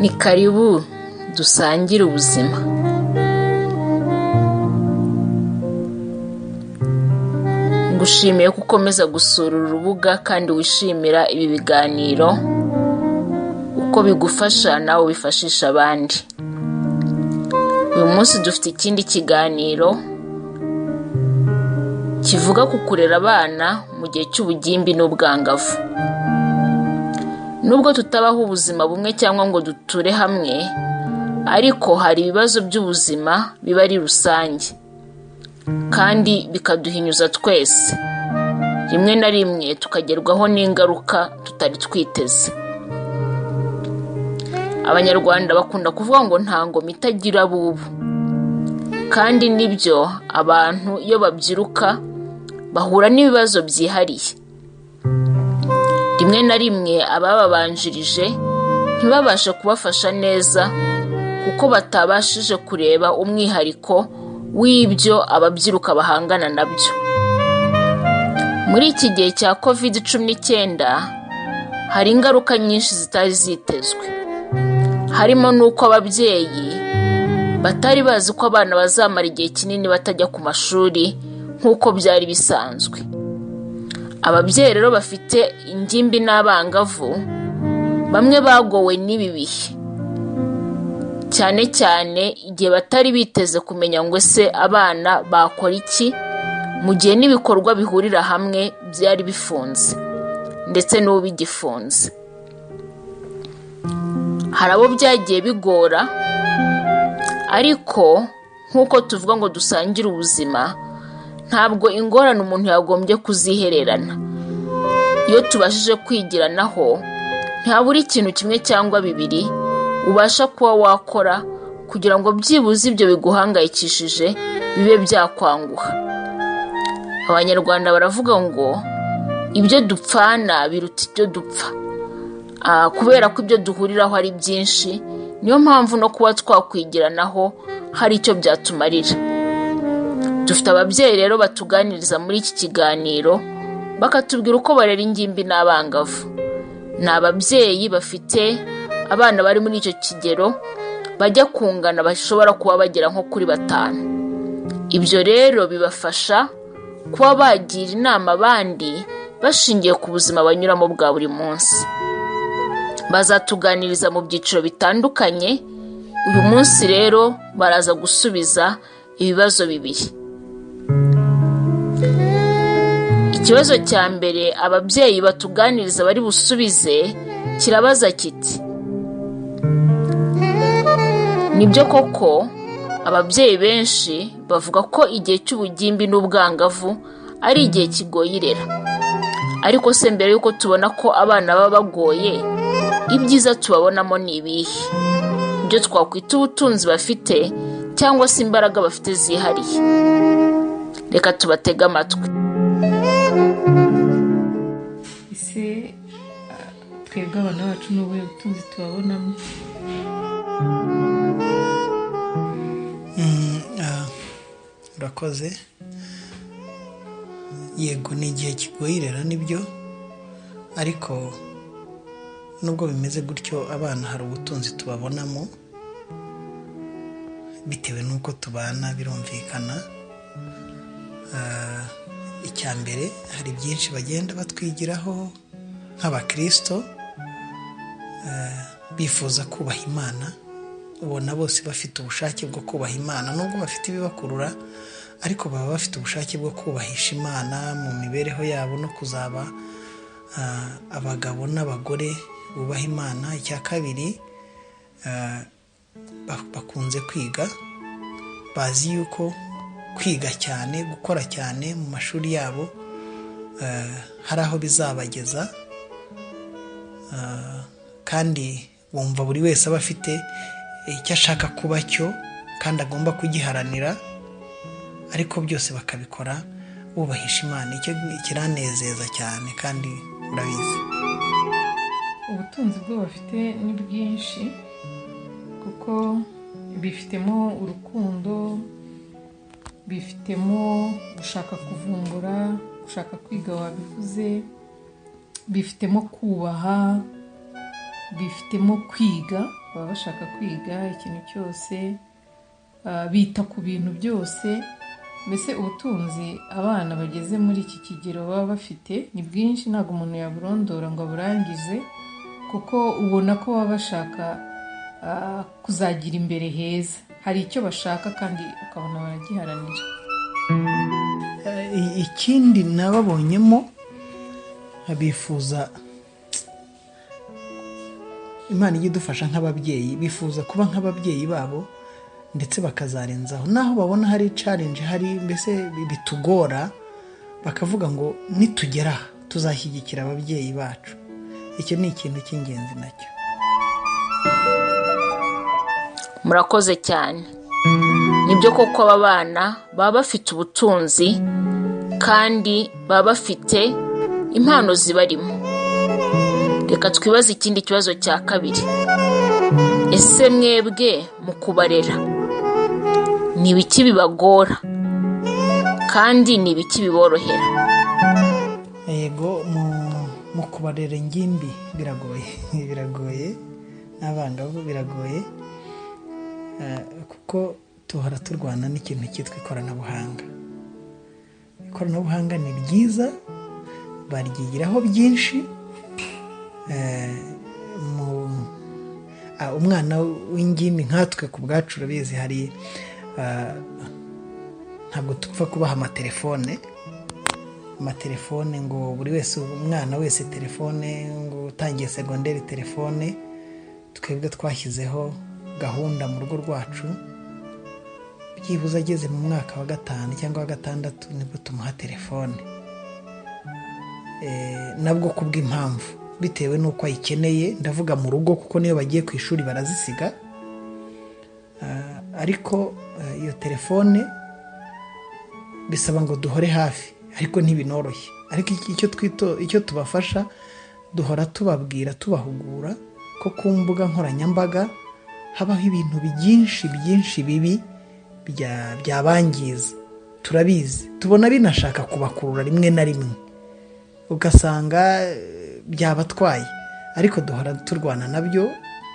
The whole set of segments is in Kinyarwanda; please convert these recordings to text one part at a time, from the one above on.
Ni karibu dusangire ubuzima. Ngushimiye ko ukomeza gusura urubuga kandi wishimira ibi biganiro uko bigufasha nawe bifashisha abandi. Uyu munsi dufite ikindi kiganiro kivuga ku kurera abana mu gihe cy'ubugimbi n'ubwangavu. Nubwo tutabaho ubuzima bumwe cyangwa ngo duture hamwe, ariko hari ibibazo by'ubuzima biba ari rusange kandi bikaduhinyuza twese. Rimwe na rimwe tukagerwaho n'ingaruka tutari twiteze. Abanyarwanda bakunda kuvuga ngo nta ngoma itagira abubu, kandi nibyo, abantu iyo babyiruka bahura n'ibibazo byihariye. Rimwe na rimwe abababanjirije ntibabashe kubafasha neza kuko batabashije kureba umwihariko w'ibyo ababyiruka bahangana nabyo. Muri iki gihe cya COVID-19 hari ingaruka nyinshi zitari zitezwe. Harimo n'uko ababyeyi batari bazi ko abana bazamara igihe kinini batajya ku mashuri nk'uko byari bisanzwe. Ababyeyi rero bafite ingimbi n'abangavu bamwe bagowe n'ibi bihe, cyane cyane igihe batari biteze kumenya ngo ese abana bakora iki mu gihe n'ibikorwa bihurira hamwe byari bifunze ndetse n'ubu bigifunze. Hari abo byagiye bigora, ariko nk'uko tuvuga ngo dusangire ubuzima, ntabwo ingorane umuntu yagombye kuzihererana. Iyo tubashije kwigiranaho, ntabura ikintu kimwe cyangwa bibiri ubasha kuba wakora kugira ngo byibuze ibyo biguhangayikishije bibe byakwanguha. Abanyarwanda baravuga ngo ibyo dupfana biruta ibyo dupfa. Kubera ko ibyo duhuriraho ari byinshi, niyo mpamvu no kuba twakwigiranaho hari icyo byatumarira. Dufite ababyeyi rero batuganiriza muri iki kiganiro bakatubwira uko barera ingimbi n'abangavu. Ni ababyeyi bafite abana bari muri icyo kigero bajya kungana, bashobora kuba bagera nko kuri 5. Ibyo rero bibafasha kuba bagira inama abandi bashingiye ku buzima banyuramo bwa buri munsi. Bazatuganiriza mu byiciro bitandukanye. Uyu munsi rero baraza gusubiza ibibazo bibiri. Ikibazo cya mbere ababyeyi batuganiriza bari busubize kirabaza kiti: nibyo koko ababyeyi benshi bavuga ko igihe cy'ubugimbi n'ubwangavu ari igihe kigoye irera, ariko se mbere yuko tubona ko abana baba bagoye, ibyiza tubabonamo ni ibihe? Ibyo twakwita ubutunzi bafite cyangwa se imbaraga bafite zihariye? Reka tubatege amatwi. Ese twebwe abana bacu n'ubuhe butunzi tubabonamo? Urakoze. Yego, ni igihe kigoye irera nibyo, ariko nubwo bimeze gutyo abana hari ubutunzi tubabonamo bitewe n'uko tubana, birumvikana. Icya mbere, hari byinshi bagenda batwigiraho nk'abakristo, bifuza kubaha Imana. Ubona bose bafite ubushake bwo kubaha Imana, nubwo bafite ibibakurura, ariko baba bafite ubushake bwo kubahisha Imana mu mibereho yabo no kuzaba abagabo n'abagore bubaha Imana. Icya kabiri, bakunze kwiga, bazi yuko kwiga cyane, gukora cyane mu mashuri yabo hari aho bizabageza, kandi bumva buri wese aba afite icyo ashaka kuba cyo kandi agomba kugiharanira, ariko byose bakabikora bubahisha Imana. Icyo kiranezeza cyane kandi urabizi. Ubutunzi bwo bafite ni bwinshi kuko bifitemo urukundo, bifitemo gushaka kuvumbura, gushaka kwiga wabivuze, bifitemo kubaha, bifitemo kwiga, baba bashaka kwiga ikintu cyose, bita ku bintu byose. Mbese ubutunzi abana bageze muri iki kigero baba bafite ni bwinshi, ntabwo umuntu yaburondora ngo aburangize, kuko ubona ko baba bashaka kuzagira imbere heza. Hari icyo bashaka kandi ukabona baragiharanira. Ikindi nababonyemo, bifuza, Imana ijya idufasha nk'ababyeyi, bifuza kuba nk'ababyeyi babo ndetse bakazarenzaho, naho babona hari challenge, hari mbese bitugora, bakavuga ngo nitugera aha tuzashyigikira ababyeyi bacu. Icyo ni ikintu cy'ingenzi nacyo. Murakoze cyane. Nibyo koko aba bana baba bafite ubutunzi kandi baba bafite impano zibarimo. Reka twibaze ikindi kibazo cya kabiri. Ese mwebwe mu kubarera ni ibiki bibagora kandi ni ibiki biborohera? Yego, mu kubarera ingimbi biragoye n'abangavu biragoye, kuko tuhora turwana n'ikintu cyitwa ikoranabuhanga. Ikoranabuhanga ni ryiza, baryigiraho byinshi. Umwana w'ingimbi nkatwe ku bwacu urabizi, hari ntabwo tupfa kubaha amatelefone ngo buri wese, umwana wese telefone, ngo utangiye segonderi telefone. Twebwe twashyizeho gahunda mu rugo rwacu, byibuze ageze mu mwaka wa 5 cyangwa wa 6 nibwo tumuha telefone, nabwo kubw'impamvu bitewe n'uko ayikeneye. Ndavuga mu rugo kuko niyo bagiye ku ishuri barazisiga, ariko iyo telefone bisaba ngo duhore hafi, ariko ntibinoroshye. Ariko icyo tubafasha, duhora tubabwira, tubahugura ko ku mbuga nkoranyambaga habaho ibintu byinshi bibi byabangiza. Turabizi, tubona binashaka kubakurura rimwe na rimwe, ugasanga byabatwaye, ariko duhora turwana nabyo.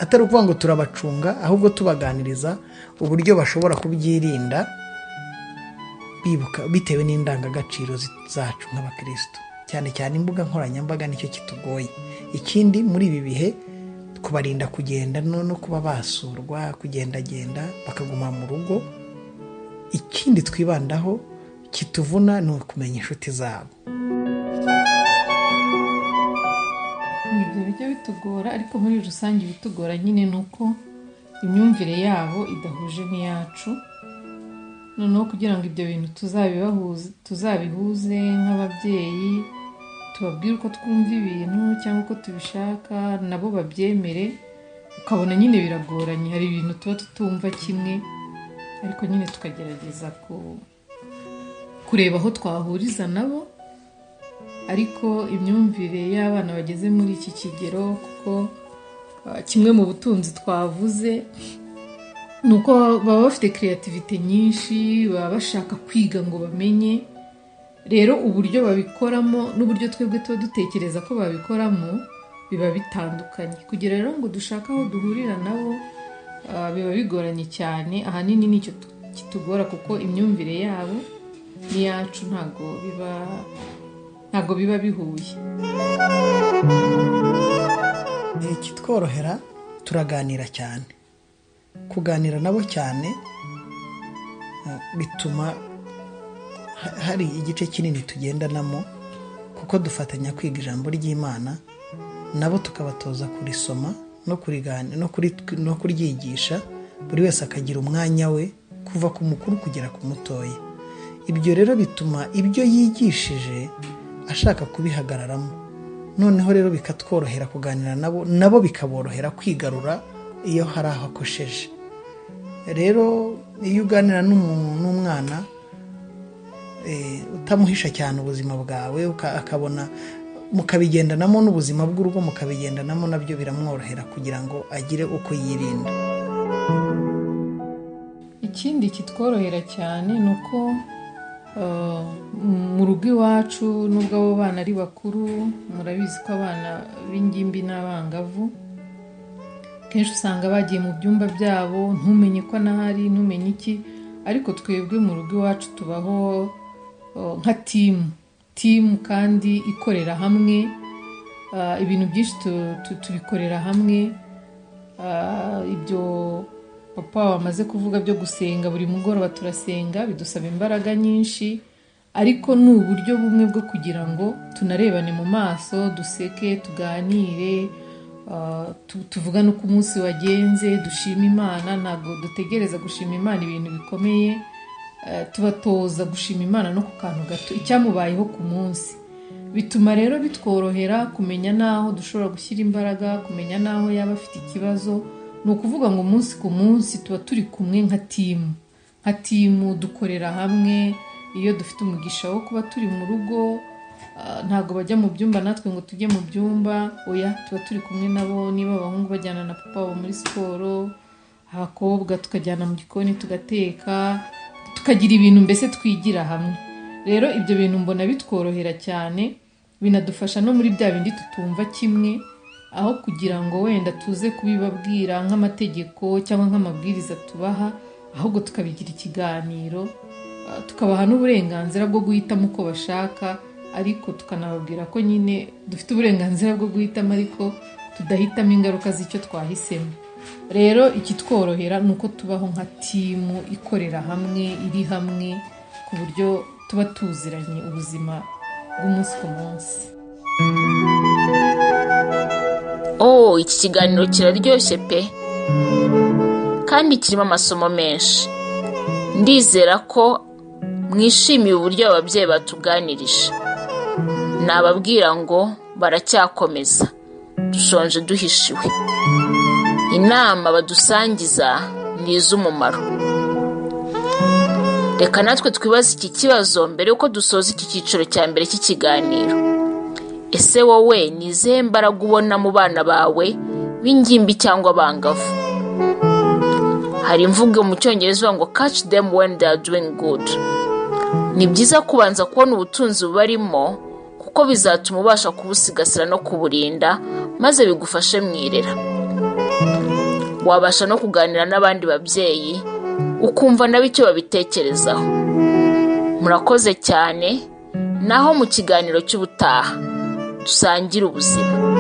Atari ukuvuga ngo turabacunga, ahubwo tubaganiriza uburyo bashobora kubyirinda, bibuka bitewe n'indangagaciro zacu nk'abakristo. Cyane cyane imbuga nkoranyambaga nicyo kitugoye. Ikindi muri ibi bihe, kubarinda kugenda no kuba basurwa, kugendagenda bakaguma mu rugo. Ikindi twibandaho kituvuna ni ukumenya inshuti zabo. Ibyo bijya bitugora, ariko muri rusange bitugora nyine nuko imyumvire yabo idahuje n'iyacu. Noneho kugira ngo ibyo bintu tuzabihuze nk'ababyeyi, tubabwire uko twumva ibintu cyangwa uko tubishaka, nabo babyemere, ukabona nyine biragoranye. Hari ibintu tuba tutumva kimwe, ariko nyine tukagerageza kureba aho twahuriza nabo. Ariko imyumvire y'abana bageze muri iki kigero, kuko kimwe mu butunzi twavuze ni uko baba bafite creativity nyinshi, baba bashaka kwiga ngo bamenye. Rero uburyo babikoramo n'uburyo twebwe tuba dutekereza ko babikoramo biba bitandukanye. Kugira rero ngo dushake aho duhurira nabo biba bigoranye cyane. Ahanini nicyo kitugora, kuko imyumvire yabo n'iyacu ntabwo biba bihuye. Kitworohera, turaganira cyane. Kuganira nabo cyane bituma hari igice kinini tugendanamo, kuko dufatanya kwiga ijambo ry'Imana, nabo tukabatoza kurisoma no kuryigisha. Buri wese akagira umwanya we, kuva ku mukuru kugera ku mutoya. Ibyo rero bituma ibyo yigishije ashaka kubihagararamo. Noneho rero bikatworohera kuganira nabo bikaborohera kwigarura iyo hari aho akosheje. Rero iyo uganira n'umwana, utamuhisha cyane ubuzima bwawe, akabona mukabigendanamo n'ubuzima bw'urugo mukabigendanamo, nabyo biramworohera kugira ngo agire uko yirinda. Ikindi kitworohera cyane ni uko mu rugo iwacu, nubwo abo bana ari bakuru, murabizi ko abana b'ingimbi n'abangavu kenshi usanga bagiye mu byumba byabo ntumenye ko anahari ntumenye iki, ariko twebwe mu rugo iwacu tubaho nka timu kandi ikorera hamwe. Ibintu byinshi tubikorera hamwe. Ibyo papa wamaze kuvuga byo gusenga, buri mugoroba turasenga, bidusaba imbaraga nyinshi, ariko ni uburyo bumwe bwo kugira ngo tunarebane mu maso, duseke, tuganire, tuvugane uko umunsi wagenze, dushima Imana. Ntabwo dutegereza gushima Imana ibintu bikomeye, tubatoza gushima Imana no ku kantu gato icyamubayeho ku munsi. Bituma rero bitworohera kumenya n'aho dushobora gushyira imbaraga, kumenya n'aho yaba afite ikibazo. Ni ukuvuga ngo umunsi ku munsi tuba turi kumwe nka timu, dukorera hamwe. Iyo dufite umugisha wo kuba turi mu rugo, ntabwo bajya mu byumba natwe ngo tujye mu byumba, oya, tuba turi kumwe nabo. Niba abahungu bajyana na papa wabo muri siporo, abakobwa tukajyana mu gikoni tugateka, tukagira ibintu mbese twigira hamwe. Rero ibyo bintu mbona bitworohera cyane, binadufasha no muri bya bindi tutumva kimwe, aho kugira ngo wenda tuze kubibabwira nk'amategeko cyangwa nk'amabwiriza tubaha, ahubwo tukabigira ikiganiro, tukabaha n'uburenganzira bwo guhitamo uko bashaka, ariko tukanababwira ko nyine dufite uburenganzira bwo guhitamo, ariko tudahitamo ingaruka z'icyo twahisemo. Rero ikitworohera ni uko tubaho nka timu ikorera hamwe, iri hamwe, ku buryo tuba tuziranye ubuzima bw'umunsi ku munsi. Iki kiganiro kiraryoshye pe, kandi kirimo amasomo menshi. Ndizera ko mwishimiye uburyo ababyeyi batuganirije. Nababwira ngo baracyakomeza, dushonje duhishiwe. Inama badusangiza ni iz'umumaro. Reka natwe twibaze iki kibazo mbere yuko dusoza iki cyiciro cya mbere cy'ikiganiro. Ese wowe ni izihe mbaraga ubona mu bana bawe b'ingimbi cyangwa abangavu? Hari imvugo mu Cyongereza ngo catch them when they are doing good. Ni byiza kubanza kubona ubutunzi bubarimo, kuko bizatuma ubasha kubusigasira no kuburinda, maze bigufashe mu irera. Wabasha no kuganira n'abandi babyeyi, ukumva nabo icyo babitekerezaho. Murakoze cyane, naho mu kiganiro cy'ubutaha dusangira ubuzima.